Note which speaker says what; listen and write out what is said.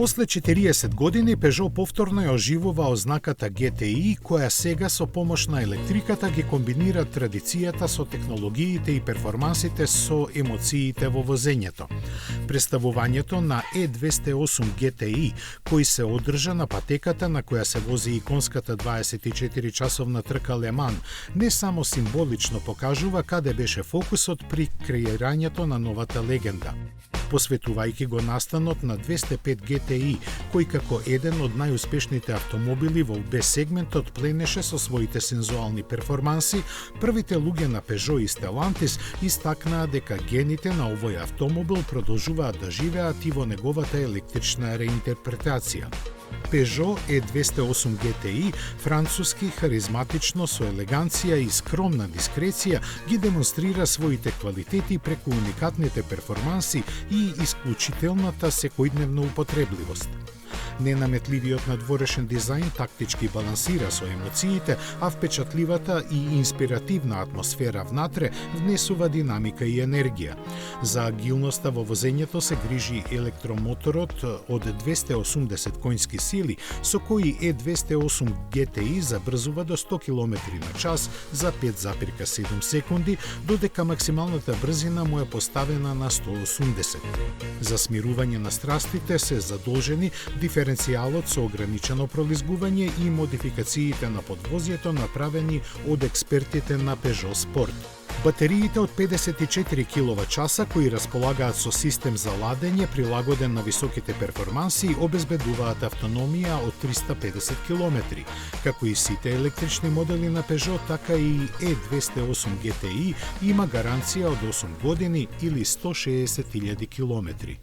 Speaker 1: После 40 години Peugeot повторно ја оживува ознаката GTI, која сега со помош на електриката ги комбинира традицијата со технологиите и перформансите со емоциите во возењето. Представувањето на E208 GTI, кој се одржа на патеката на која се вози иконската 24-часовна трка Le Mans, не само символично покажува каде беше фокусот при креирањето на новата легенда. Посветувајќи го настанот на 205 GTI, кој како еден од најуспешните автомобили во B-сегментот пленеше со своите сензуални перформанси, првите луѓе на Peugeot и Stellantis истакнаа дека гените на овој автомобил продолжуваат да живеат и во неговата електрична реинтерпретација. Peugeot E208 GTI, француски, харизматично, со елеганција и скромна дискреција, ги демонстрира своите квалитети преку уникатните перформанси и исклучителната секојдневна употребливост. Ненаметливиот надворешен дизајн тактички балансира со емоциите, а впечатливата и инспиративна атмосфера внатре внесува динамика и енергија. За агилноста во возењето се грижи електромоторот од 280 конски сили, со кој E208 GTI забрзува до 100 км/ч за 5,7 секунди, додека максималната брзина му е поставена на 180. За смирување на страстите се задолжени диференцијалот со ограничено пролизгување и модификациите на подвозјето направени од експертите на Peugeot Sport. Батериите од 54 киловат-часа кои располагаат со систем за ладење прилагоден на високите перформанси обезбедуваат автономија од 350 км. Како и сите електрични модели на Peugeot, така и E208 GTI има гаранција од 8 години или 160.000 километри.